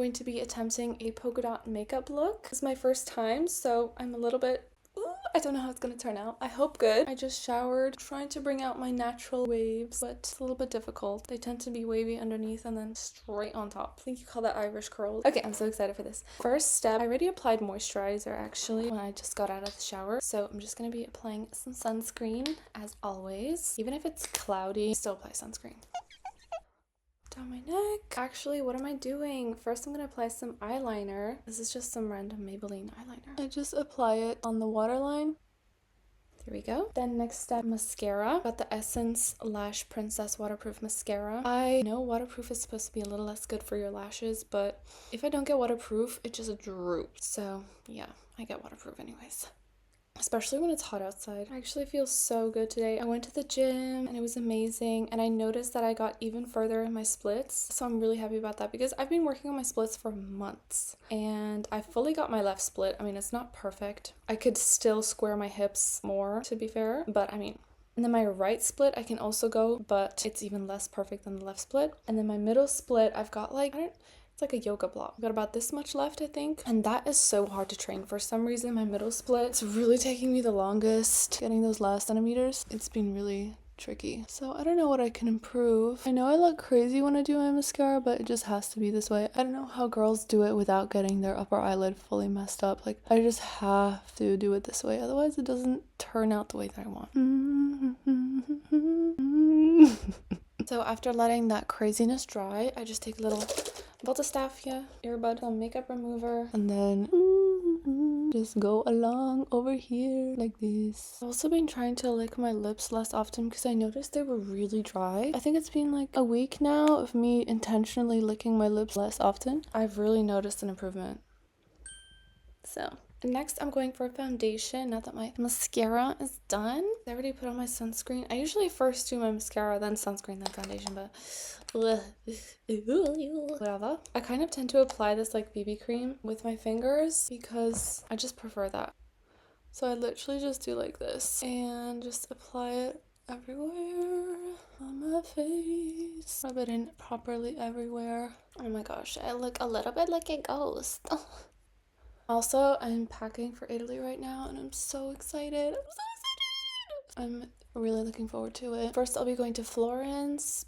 going to be attempting a polka dot makeup look. It's my first time, so I'm a little bit I don't know how it's gonna turn out. I hope good. I just showered, trying to bring out my natural waves, but it's a little bit difficult. They tend to be wavy underneath and then straight on top. I think you call that Irish curls. Okay, I'm so excited for this. First step, I already applied moisturizer actually when I just got out of the shower. So I'm just gonna be applying some sunscreen as always. Even if it's cloudy, still apply sunscreen. Down my neck. Actually, what am I doing? First, I'm gonna apply some eyeliner. This is just some random Maybelline eyeliner. I just apply it on the waterline. There we go. Then next step, mascara. Got the Essence Lash Princess Waterproof Mascara. I know waterproof is supposed to be a little less good for your lashes, but if I don't get waterproof, it just droops. So yeah, I get waterproof anyways. Especially when it's hot outside. I actually feel so good today. I went to the gym and it was amazing, and I noticed that I got even further in my splits, so I'm really happy about that because I've been working on my splits for months and I fully got my left split. I mean, it's not perfect. I could still square my hips more, to be fair, but I mean, and then my right split I can also go, but it's even less perfect than the left split. And then my middle split, I've got like, it's like a yoga block. I've got about this much left, I think. And that is so hard to train. For some reason, my middle split, it's really taking me the longest. Getting those last centimeters, it's been really tricky. So I don't know what I can improve. I know I look crazy when I do my mascara, but it just has to be this way. I don't know how girls do it without getting their upper eyelid fully messed up. Like, I just have to do it this way. Otherwise, it doesn't turn out the way that I want. So after letting that craziness dry, I just take a little Voltastafia earbud, some makeup remover, and then just go along over here like this. I've also been trying to lick my lips less often because I noticed they were really dry. I think it's been like a week now of me intentionally licking my lips less often. I've really noticed an improvement. So next, I'm going for a foundation now that my mascara is done. I already put on my sunscreen. I usually first do my mascara, then sunscreen, then foundation, but whatever. I kind of tend to apply this like BB cream with my fingers because I just prefer that. So I literally just do like this and just apply it everywhere on my face. Rub it in properly everywhere. Oh my gosh, I look a little bit like a ghost. Also, I'm packing for Italy right now and I'm so excited. I'm really looking forward to it. First, I'll be going to Florence,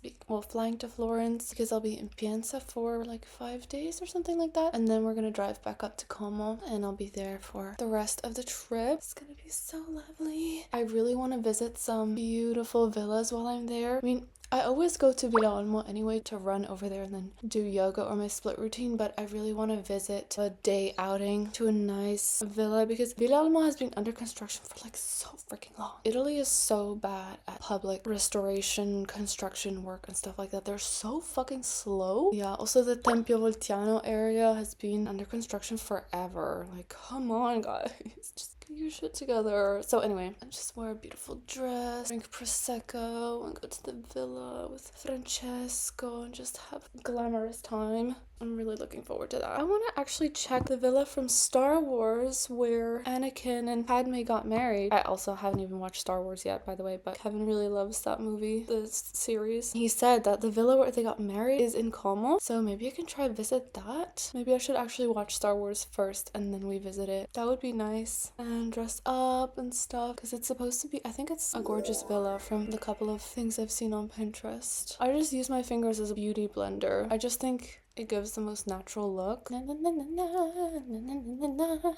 flying to Florence because I'll be in Pienza for like 5 days or something like that. And then we're gonna drive back up to Como and I'll be there for the rest of the trip. It's gonna be so lovely. I really want to visit some beautiful villas while I'm there. I mean, I always go to Villa Olmo anyway to run over there and then do yoga or my split routine, but I really want to visit a day outing to a nice villa because Villa Olmo has been under construction for like so freaking long. Italy is so bad at public restoration, construction work and stuff like that. They're so fucking slow. Yeah, also the Tempio Voltiano area has been under construction forever. Like, come on guys, just get your shit together. So anyway, I just wear a beautiful dress, drink Prosecco and go to the villa with Francesco and just have a glamorous time. I'm really looking forward to that. I want to actually check the villa from Star Wars where Anakin and Padme got married. I also haven't even watched Star Wars yet, by the way, but Kevin really loves that movie, the series. He said that the villa where they got married is in Como, so maybe I can try visit that. Maybe I should actually watch Star Wars first and then we visit it. That would be nice. And dress up and stuff because it's supposed to be, I think it's a gorgeous villa from the couple of things I've seen on Pinterest. I just use my fingers as a beauty blender. I just think it gives the most natural look.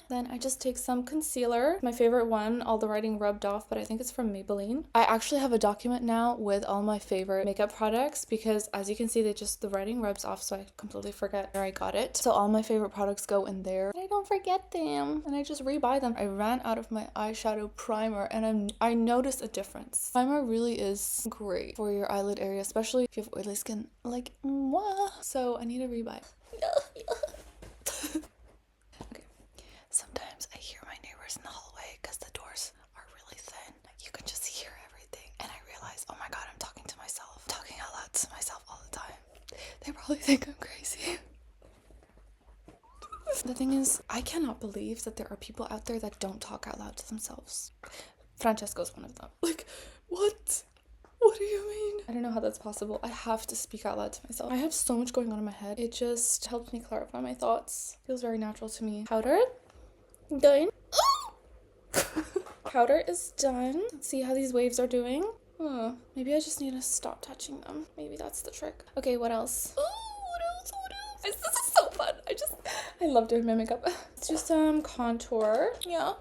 Then I just take some concealer. My favorite one, all the writing rubbed off, but I think it's from Maybelline. I actually have a document now with all my favorite makeup products because as you can see, the writing rubs off, so I completely forget where I got it. So all my favorite products go in there. I don't forget them and I just rebuy them. I ran out of my eyeshadow primer and I noticed a difference. Primer really is great for your eyelid area, especially if you have oily skin like moi. So I need to rebuy. Okay. Sometimes I hear my neighbors in the hallway because the doors are really thin. Like you can just hear everything. And I realize, oh my god, I'm talking to myself. Talking out loud to myself all the time. They probably think I'm crazy. The thing is, I cannot believe that there are people out there that don't talk out loud to themselves. Francesco's one of them. Like, what? What do you mean? I don't know how that's possible. I have to speak out loud to myself. I have so much going on in my head. It just helps me clarify my thoughts. Feels very natural to me. Powder. Done. Powder is done. Let's see how these waves are doing. Maybe I just need to stop touching them. Maybe that's the trick. Okay, what else? This is so fun. I love doing my makeup. Let's do some contour. Yeah,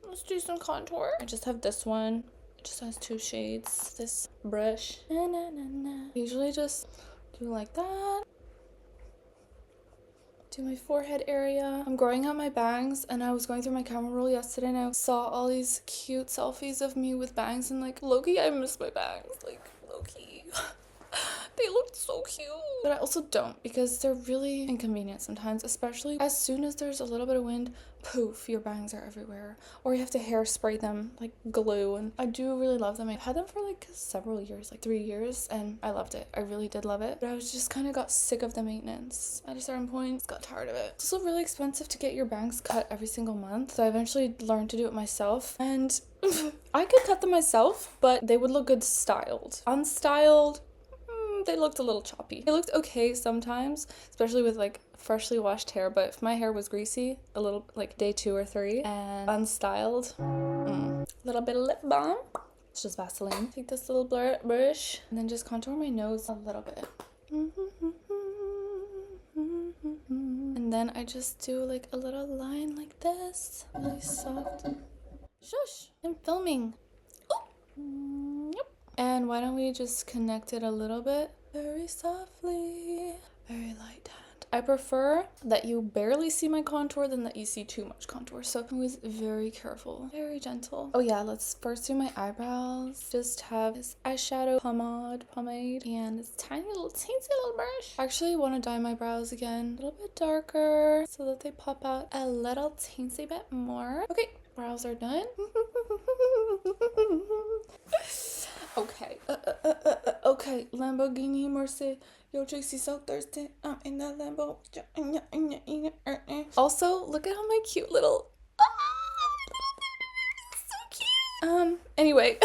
let's do some contour. I just have this one. It just has 2 shades. This brush. Na, na, na, na. Usually just do like that. Do my forehead area. I'm growing out my bangs, and I was going through my camera roll yesterday and I saw all these cute selfies of me with bangs, and like, low-key, I miss my bangs. Like, low-key. They looked so cute. But I also don't, because they're really inconvenient sometimes, especially as soon as there's a little bit of wind, poof, your bangs are everywhere. Or you have to hairspray them like glue, and I do really love them. I've had them for like several years, like 3 years, and I loved it. I really did love it. But I was just kind of got sick of the maintenance at a certain point. Just got tired of it. It's also really expensive to get your bangs cut every single month, so I eventually learned to do it myself, and I could cut them myself, but they would look good styled. Unstyled, they looked a little choppy. They looked okay sometimes, especially with like freshly washed hair, but if my hair was greasy, a little like day 2 or 3, and unstyled, little bit of lip balm. It's just Vaseline. Take this little brush and then just contour my nose a little bit. And then I just do like a little line like this, really soft. Shush, I'm filming. Yep. And why don't we just connect it a little bit? Very softly, very light hand. I prefer that you barely see my contour than that you see too much contour. So I'm always very careful, very gentle. Oh yeah, let's first do my eyebrows. Just have this eyeshadow pomade, and this tiny little teensy little brush. I actually want to dye my brows again a little bit darker so that they pop out a little teensy bit more. Okay, brows are done. Okay. Okay. Lamborghini Mercy. Yo, Tracy, so thirsty. I'm in that Lambo. Also, look at how my cute little. So cute. Anyway.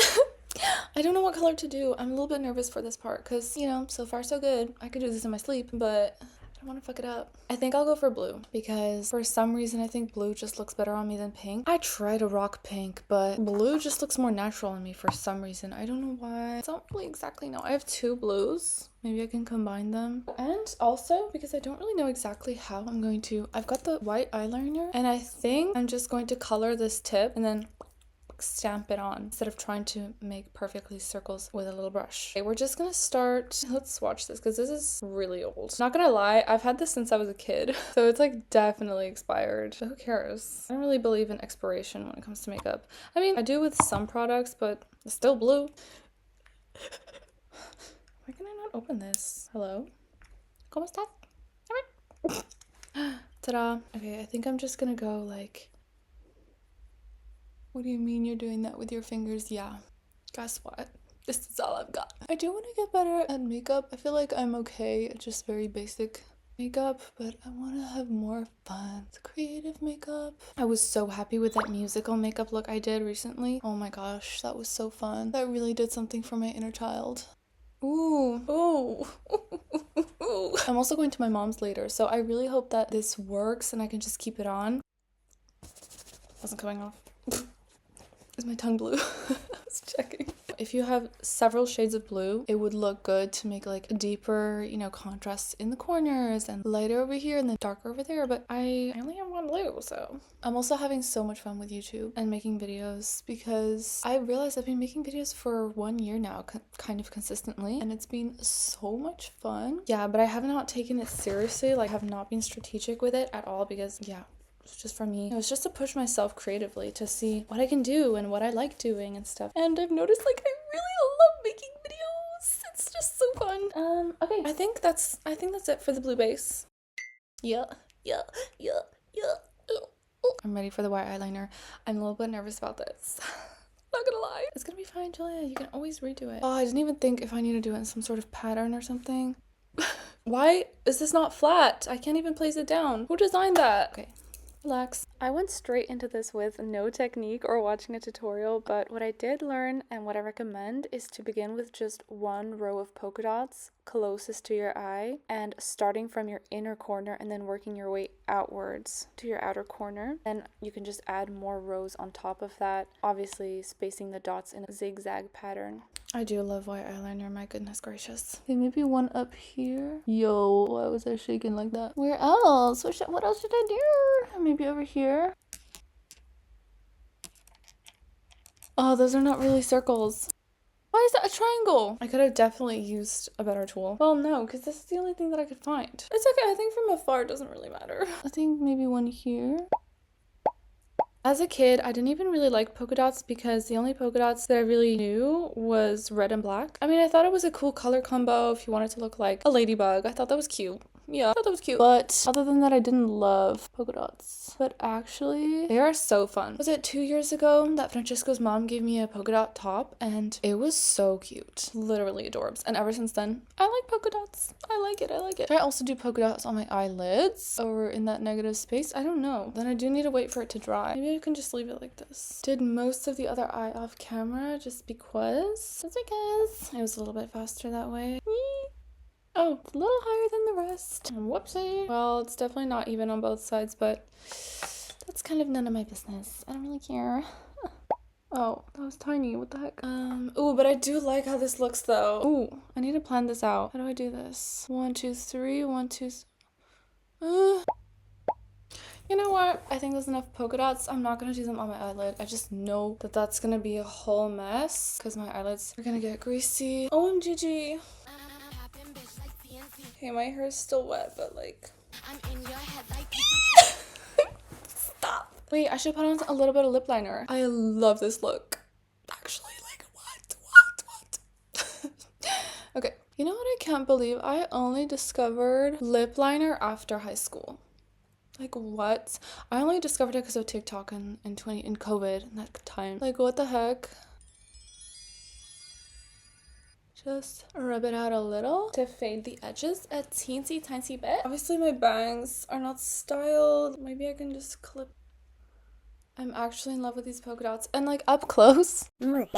I don't know what color to do. I'm a little bit nervous for this part because, you know, so far so good. I could do this in my sleep, but I don't want to fuck it up. I think I'll go for blue because for some reason I think blue just looks better on me than pink. I try to rock pink, but blue just looks more natural on me for some reason. I don't know why. I don't really exactly know. I have 2 blues. Maybe I can combine them. And also because I don't really know exactly how I'm going to. I've got the white eyeliner and I think I'm just going to color this tip and then stamp it on instead of trying to make perfectly circles with a little brush. Okay, we're just gonna start. Let's swatch this because this is really old. Not gonna lie, I've had this since I was a kid, so it's like definitely expired. But who cares? I don't really believe in expiration when it comes to makeup. I mean, I do with some products, but it's still blue. Why can I not open this? Hello? ¿Cómo estás? Ta-da. Okay, I think I'm just gonna go like. What do you mean you're doing that with your fingers? Yeah. Guess what? This is all I've got. I do want to get better at makeup. I feel like I'm okay at just very basic makeup, but I want to have more fun. It's creative makeup. I was so happy with that musical makeup look I did recently. Oh my gosh, that was so fun. That really did something for my inner child. Ooh. Ooh. I'm also going to my mom's later, so I really hope that this works and I can just keep it on. Wasn't coming off. Is my tongue blue? I was checking. If you have several shades of blue, it would look good to make like a deeper, you know, contrast in the corners and lighter over here and then darker over there, but I only have 1 blue, so. I'm also having so much fun with YouTube and making videos because I realized I've been making videos for 1 year now, kind of consistently, and it's been so much fun. Yeah, but I have not taken it seriously, like have not been strategic with it at all because, yeah. It's just for me. It was just to push myself creatively to see what I can do and what I like doing and stuff. And I've noticed like I really love making videos. It's just so fun. Okay. I think that's it for the blue base. Yeah. I'm ready for the white eyeliner. I'm a little bit nervous about this. Not gonna lie. It's gonna be fine, Julia. You can always redo it. Oh, I didn't even think if I need to do it in some sort of pattern or something. Why is this not flat? I can't even place it down. Who designed that? Okay. Relax. I went straight into this with no technique or watching a tutorial, but what I did learn and what I recommend is to begin with just one row of polka dots closest to your eye and starting from your inner corner and then working your way outwards to your outer corner. Then you can just add more rows on top of that, obviously spacing the dots in a zigzag pattern. I do love white eyeliner, my goodness gracious. Okay, maybe one up here. Yo, why was I shaking like that? Where else? What else should I do? Maybe over here. Oh, those are not really circles. Why is that a triangle? I could have definitely used a better tool. Well, no, because this is the only thing that I could find. It's okay, I think from afar it doesn't really matter. I think maybe one here. As a kid, I didn't even really like polka dots because the only polka dots that I really knew was red and black. I mean, I thought it was a cool color combo if you wanted to look like a ladybug. I thought that was cute. Yeah, I thought that was cute. But other than that, I didn't love polka dots. But actually, they are so fun. Was it 2 years ago that Francesco's mom gave me a polka dot top? And it was so cute. Literally adorbs. And ever since then, I like polka dots. I like it. I like it. Should I also do polka dots on my eyelids? Or in that negative space? I don't know. Then I do need to wait for it to dry. Maybe I can just leave it like this. Did most of the other eye off camera just because. Just because. It was a little bit faster that way. Oh, it's a little higher than the rest. Whoopsie. Well, it's definitely not even on both sides, but that's kind of none of my business. I don't really care. Oh, that was tiny. What the heck? Ooh, but I do like how this looks though. Ooh, I need to plan this out. How do I do this? 1, 2, 3, 1, 2. You know what? I think there's enough polka dots. I'm not gonna do them on my eyelid. I just know that that's gonna be a whole mess because my eyelids are gonna get greasy. OMGG. Okay, my hair is still wet, but like... Stop! Wait, I should put on a little bit of lip liner. I love this look. Actually, like, what? Okay, you know what I can't believe? I only discovered lip liner after high school. Like, what? I only discovered it because of TikTok in COVID in that time. Like, what the heck? Just rub it out a little to fade the edges a teensy tiny bit. Obviously my bangs are not styled. Maybe I can just clip. I'm actually in love with these polka dots. And like up close. They're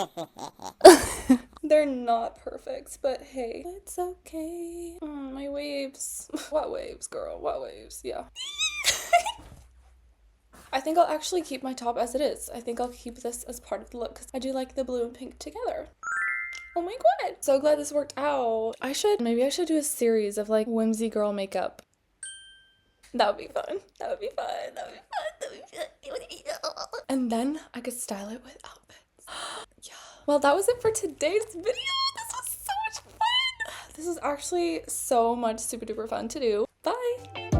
not perfect, but hey, it's okay. My waves. What waves, girl? What waves? Yeah. I think I'll actually keep my top as it is. I think I'll keep this as part of the look because I do like the blue and pink together. Oh my god. So glad this worked out. Maybe I should do a series of like whimsy girl makeup. That would be fun. That would be fun. That would be fun. That would be fun. And then I could style it with outfits. Yeah. Well, that was it for today's video. This was so much fun. This was actually so much super duper fun to do. Bye.